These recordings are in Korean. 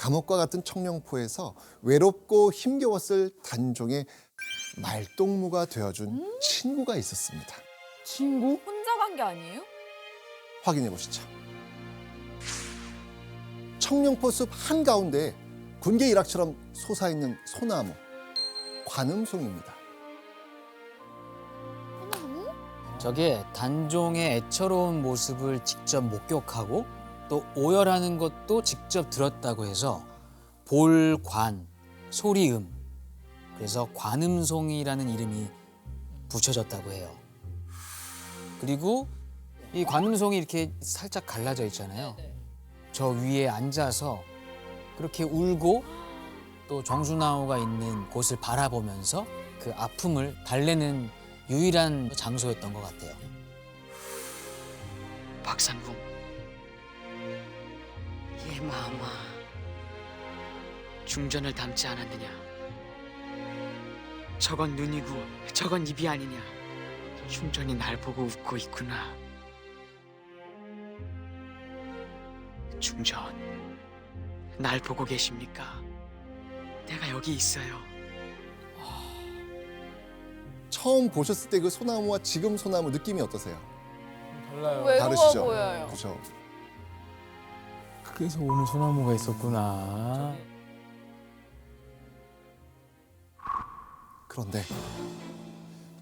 감옥과 같은 청룡포에서 외롭고 힘겨웠을 단종의 말동무가 되어준 친구가 있었습니다. 친구? 혼자 간 게 아니에요? 확인해 보시죠. 청룡포 숲 한가운데 군계 일학처럼 솟아있는 소나무, 관음송입니다. 저게 단종의 애처로운 모습을 직접 목격하고 또 오열하는 것도 직접 들었다고 해서 볼관, 소리음, 그래서 관음송이라는 이름이 붙여졌다고 해요. 그리고 이 관음송이 이렇게 살짝 갈라져 있잖아요. 저 위에 앉아서 그렇게 울고 또 정수나무가 있는 곳을 바라보면서 그 아픔을 달래는 유일한 장소였던 것 같아요. 박상궁, 예 마마, 중전을 닮지 않았느냐? 저건 눈이고 저건 입이 아니냐? 중전이 날 보고 웃고 있구나. 중전, 날 보고 계십니까? 내가 여기 있어요. 처음 보셨을 때 그 소나무와 지금 소나무 느낌이 어떠세요? 달라요. 외로워 다르시죠? 보여요. 그렇죠. 그래서 오늘 소나무가 있었구나. 그런데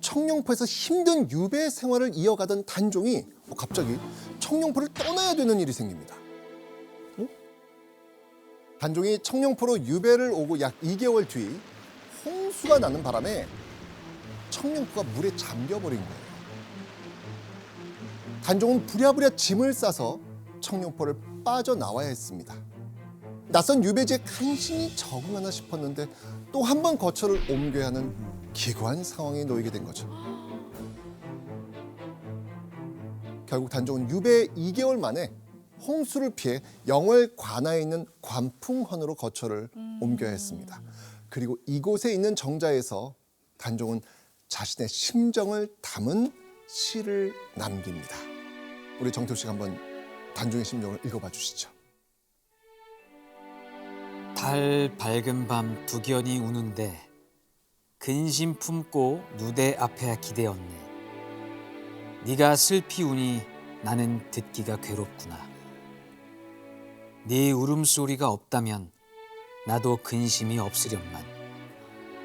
청룡포에서 힘든 유배 생활을 이어가던 단종이 갑자기 청룡포를 떠나야 되는 일이 생깁니다. 단종이 청룡포로 유배를 오고 약 2개월 뒤 홍수가 나는 바람에 청룡포가 물에 잠겨버린 거예요. 단종은 부랴부랴 짐을 싸서 청룡포를 빠져나와야 했습니다. 낯선 유배지에 간신히 적응하나 싶었는데 또 한 번 거처를 옮겨야 하는 기구한 상황에 놓이게 된 거죠. 결국 단종은 유배 2개월 만에 홍수를 피해 영월 관하에 있는 관풍헌으로 거처를 옮겨야 했습니다. 그리고 이곳에 있는 정자에서 단종은 자신의 심정을 담은 시를 남깁니다. 우리 정태우 씨가 한번 단종의 심정을 읽어봐 주시죠. 달 밝은 밤 두견이 우는데 근심 품고 누대 앞에 기대었네. 네가 슬피 우니 나는 듣기가 괴롭구나. 네 울음소리가 없다면 나도 근심이 없으련만.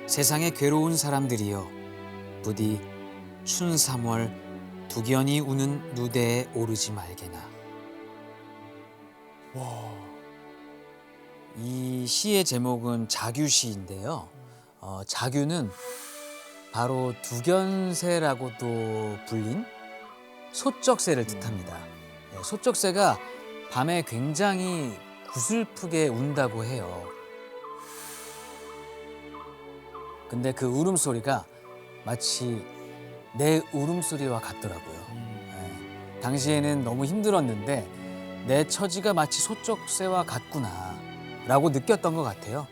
세상에 괴로운 사람들이여 부디 춘삼월 두견이 우는 누대에 오르지 말게나. 이 시의 제목은 자규시인데요. 자규는 바로 두견새라고도 불린 소쩍새를 뜻합니다. 소쩍새가 밤에 굉장히 구슬프게 운다고 해요. 근데 그 울음소리가 마치 내 울음소리와 같더라고요. 당시에는 너무 힘들었는데 내 처지가 마치 소쩍새와 같구나 라고 느꼈던 것 같아요.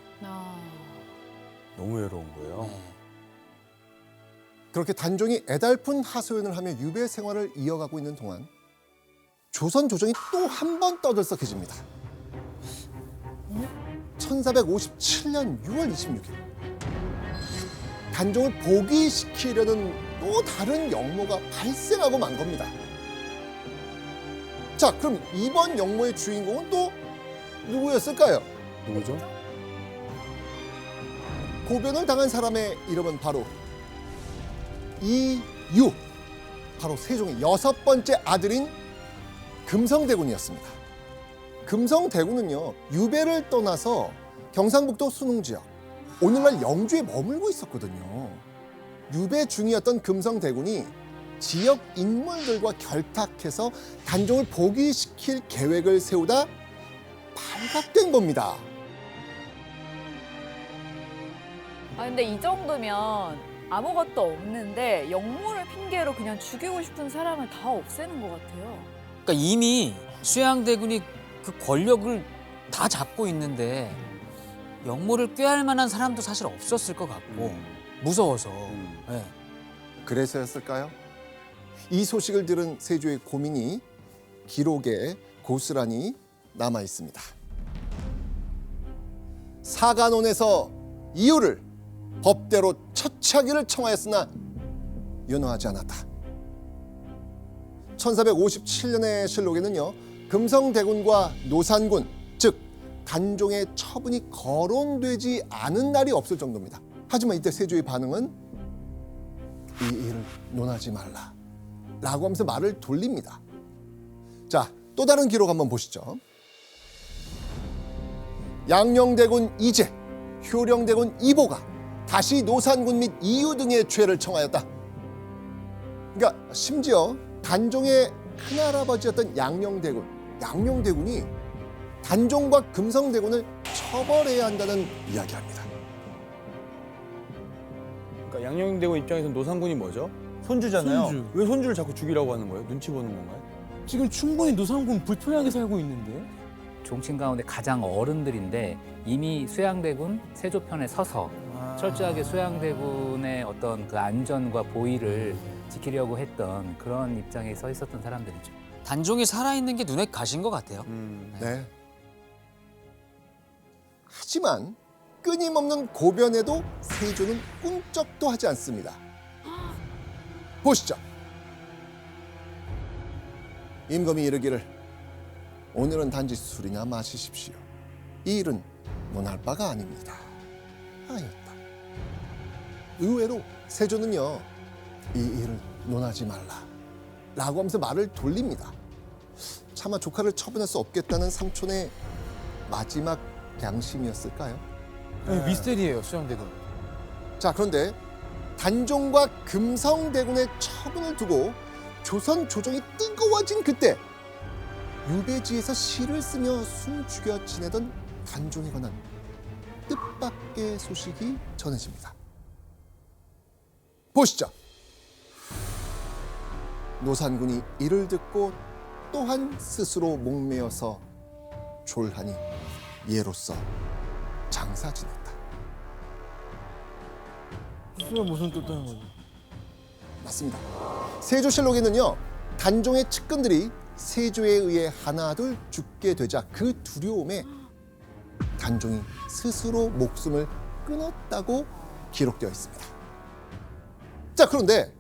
너무 외로운 거예요. 그렇게 단종이 애달픈 하소연을 하며 유배 생활을 이어가고 있는 동안 조선 조정이 또 한 번 떠들썩해집니다. 1457년 6월 26일 단종을 복위시키려는 또 다른 영모가 발생하고 만 겁니다. 자, 그럼 이번 영모의 주인공은 또 누구였을까요? 누구죠? 고변을 당한 사람의 이름은 바로 이유, 바로 세종의 6번째 아들인 금성대군이었습니다. 금성대군은요, 유배를 떠나서 경상북도 순흥 지역, 오늘날 영주에 머물고 있었거든요. 유배 중이었던 금성대군이 지역 인물들과 결탁해서 단종을 복위시킬 계획을 세우다 발각된 겁니다. 아 근데 이 정도면 아무것도 없는데 영모를 핑계로 그냥 죽이고 싶은 사람을 다 없애는 것 같아요. 그러니까 이미 수양대군이 그 권력을 다 잡고 있는데 영모를 꾀할 만한 사람도 사실 없었을 것 같고 무서워서. 네. 그래서였을까요? 이 소식을 들은 세조의 고민이 기록에 고스란히 남아 있습니다. 사간원에서 이유를 법대로 처치하기를 청하였으나 윤허하지 않았다. 1457년의 실록에는요, 금성대군과 노산군, 즉 단종의 처분이 거론되지 않은 날이 없을 정도입니다. 하지만 이때 세조의 반응은 이 일을 논하지 말라 라고 하면서 말을 돌립니다. 자, 또 다른 기록 한번 보시죠. 양녕대군 이재, 효령대군 이보가 다시 노산군 및 이유 등의 죄를 청하였다. 그러니까 심지어 단종의 큰할아버지였던 양녕대군이 단종과 금성대군을 처벌해야 한다는 이야기합니다. 그러니까 양녕대군 입장에서는 노산군이 뭐죠? 손주잖아요. 손주. 왜 손주를 자꾸 죽이라고 하는 거예요? 눈치 보는 건가요? 지금 충분히 노산군 불편하게 살고 있는데. 종친 가운데 가장 어른들인데 이미 수양대군 세조편에 서서 철저하게 수양대군의 어떤 그 안전과 보위를 지키려고 했던 그런 입장에 서 있었던 사람들이죠. 단종이 살아있는 게 눈에 가신 것 같아요. 네. 하지만 끊임없는 고변에도 세조는 꿈쩍도 하지 않습니다. 보시죠. 임금이 이르기를 오늘은 단지 술이나 마시십시오. 이 일은 논할 바가 아닙니다. 하였다. 의외로 세조는요, 이 일을 논하지 말라 라고 하면서 말을 돌립니다. 차마 조카를 처분할 수 없겠다는 삼촌의 마지막 양심이었을까요? 미스테리예요, 수양대군. 자, 그런데 단종과 금성대군의 처분을 두고 조선 조정이 뜨거워진 그때 유배지에서 시를 쓰며 숨죽여 지내던 단종에 관한 뜻밖의 소식이 전해집니다. 보시죠. 노산군이 이를 듣고 또한 스스로 목매어서 졸하니 예로서 장사 지냈다. 수가 무슨 뜻하는 거지? 맞습니다. 세조실록에는요, 단종의 측근들이 세조에 의해 하나둘 죽게 되자 그 두려움에 단종이 스스로 목숨을 끊었다고 기록되어 있습니다. 자, 그런데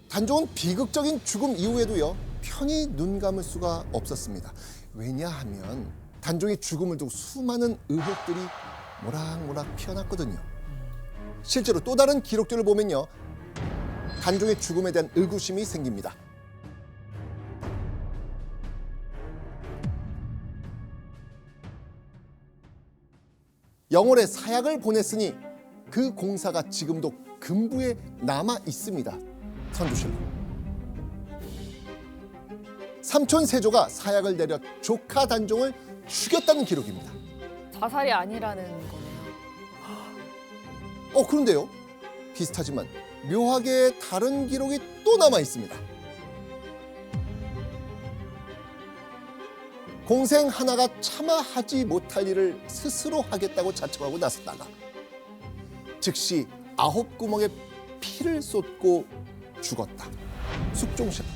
단종은 비극적인 죽음 이후에도요, 편히 눈 감을 수가 없었습니다. 왜냐하면 단종의 죽음을 두고 수많은 의혹들이 모락모락 피어났거든요. 실제로 또 다른 기록들을 보면요, 단종의 죽음에 대한 의구심이 생깁니다. 영월에 사약을 보냈으니 그 공사가 지금도 금부에 남아 있습니다. 선조실록. 삼촌 세조가 사약을 내려 조카 단종을 죽였다는 기록입니다. 자살이 아니라는 거네요. 그런데요, 비슷하지만 묘하게 다른 기록이 또 남아 있습니다. 공생 하나가 차마 하지 못할 일을 스스로 하겠다고 자청하고 나섰다가 즉시 9구멍에 피를 쏟고 죽었다. 숙종실록.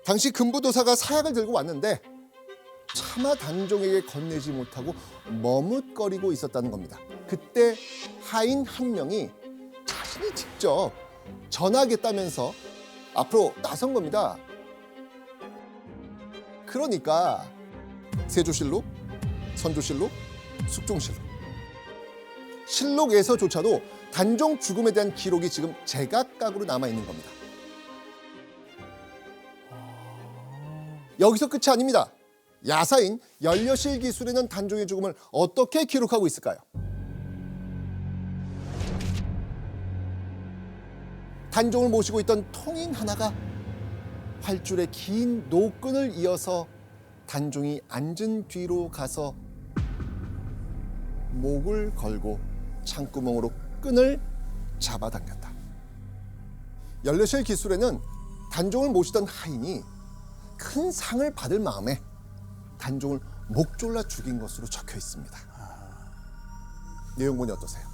당시 금부도사가 사약을 들고 왔는데 차마 단종에게 건네지 못하고 머뭇거리고 있었다는 겁니다. 그때 하인 한 명이 자신이 직접 전하겠다면서 앞으로 나선 겁니다. 그러니까 세조실록, 선조실록, 숙종실록, 실록에서조차도 단종 죽음에 대한 기록이 지금 제각각으로 남아있는 겁니다. 여기서 끝이 아닙니다. 야사인 연려실 기술에는 단종의 죽음을 어떻게 기록하고 있을까요? 단종을 모시고 있던 통인 하나가 활줄의 긴 노끈을 이어서 단종이 앉은 뒤로 가서 목을 걸고 창구멍으로 끈을 잡아당겼다. 연려실 기술에는 단종을 모시던 하인이 큰 상을 받을 마음에 단종을 목 졸라 죽인 것으로 적혀 있습니다. 내용본이 어떠세요?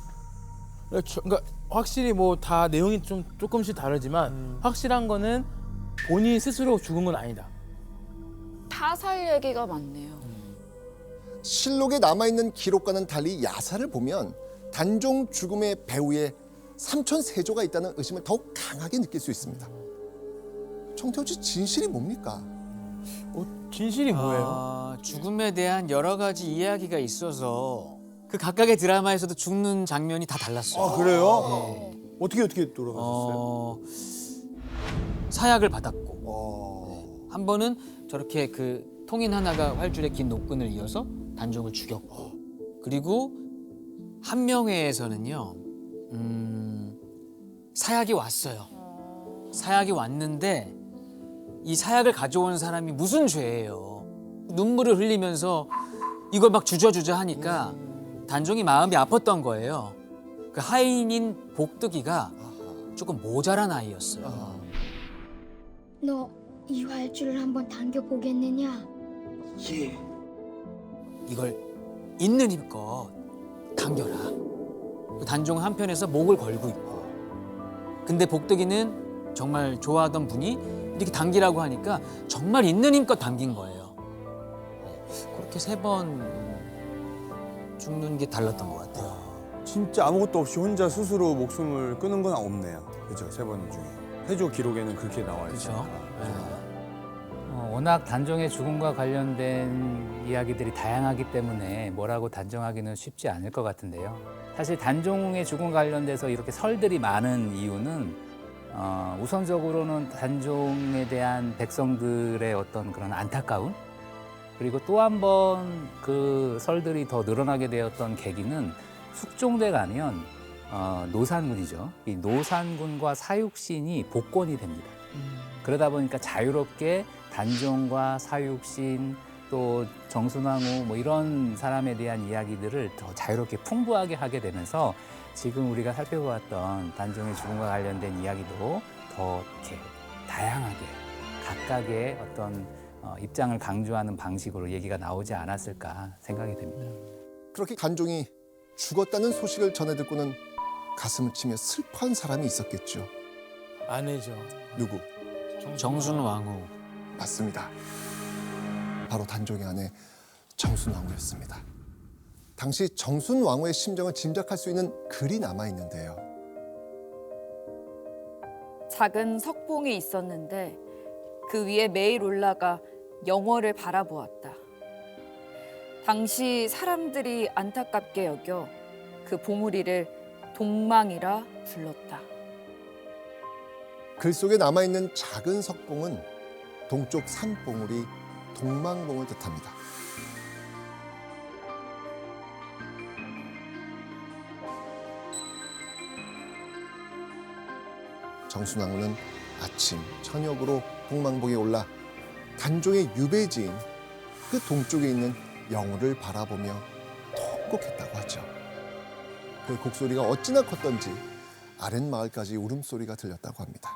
그러니까 확실히 뭐 다 내용이 좀 조금씩 다르지만 확실한 거는 본인 스스로 죽은 건 아니다. 타살 얘기가 많네요. 실록에 남아있는 기록과는 달리 야사를 보면 단종 죽음의 배후에 삼촌 세조가 있다는 의심을 더욱 강하게 느낄 수 있습니다. 정태호 씨, 진실이 뭡니까? 진실이 뭐예요? 죽음에 대한 여러 가지 이야기가 있어서 그 각각의 드라마에서도 죽는 장면이 다 달랐어요. 아 그래요? 어떻게 돌아가셨어요? 사약을 받았고 한 번은 저렇게 그 통인 하나가 활줄에 긴 노끈을 이어서 단종을 죽였고 그리고 한명회에서는요 사약이 왔어요. 사약이 왔는데 이 사약을 가져온 사람이 무슨 죄예요. 눈물을 흘리면서 이걸 막 주저주저 하니까 단종이 마음이 아팠던 거예요. 그 하인인 복득이가 조금 모자란 아이였어요. 너 이 활줄을 한번 당겨보겠느냐? 이걸 있는 힘껏 당겨라. 그 단종은 한편에서 목을 걸고 있고 근데 복득이는 정말 좋아하던 분이 이렇게 당기라고 하니까 정말 있는 힘껏 당긴 거예요. 그렇게 3번 죽는 게 달랐던 것 같아요. 진짜 아무것도 없이 혼자 스스로 목숨을 끊은 건 없네요. 그죠? 3번 중에. 세조 기록에는 그렇게 나와 있어요. 그렇죠. 워낙 단종의 죽음과 관련된 이야기들이 다양하기 때문에 뭐라고 단정하기는 쉽지 않을 것 같은데요. 사실 단종의 죽음과 관련돼서 이렇게 설들이 많은 이유는 우선적으로는 단종에 대한 백성들의 어떤 그런 안타까움 그리고 또 한 번 그 설들이 더 늘어나게 되었던 계기는 숙종대 가면 노산군이죠. 이 노산군과 사육신이 복권이 됩니다. 그러다 보니까 자유롭게 단종과 사육신 또 정순왕후 뭐 이런 사람에 대한 이야기들을 더 자유롭게 풍부하게 하게 되면서 지금 우리가 살펴보았던 단종의 죽음과 관련된 이야기도 더 이렇게 다양하게 각각의 어떤 입장을 강조하는 방식으로 얘기가 나오지 않았을까 생각이 됩니다. 그렇게 단종이 죽었다는 소식을 전해 듣고는 가슴을 치며 슬퍼한 사람이 있었겠죠. 아내죠. 누구? 정순왕후. 맞습니다. 바로 단종의 아내 정순왕후였습니다. 당시 정순왕후의 심정을 짐작할 수 있는 글이 남아 있는데요. 작은 석봉이 있었는데 그 위에 매일 올라가 영월을 바라보았다. 당시 사람들이 안타깝게 여겨 그 봉우리를 동망이라 불렀다. 글 속에 남아있는 작은 석봉은 동쪽 산봉우리 동망봉을 뜻합니다. 정순왕후는 아침, 저녁으로 동망봉에 올라 단종의 유배지인 그 동쪽에 있는 영월을 바라보며 통곡했다고 하죠. 그 곡소리가 어찌나 컸던지 아랫마을까지 울음소리가 들렸다고 합니다.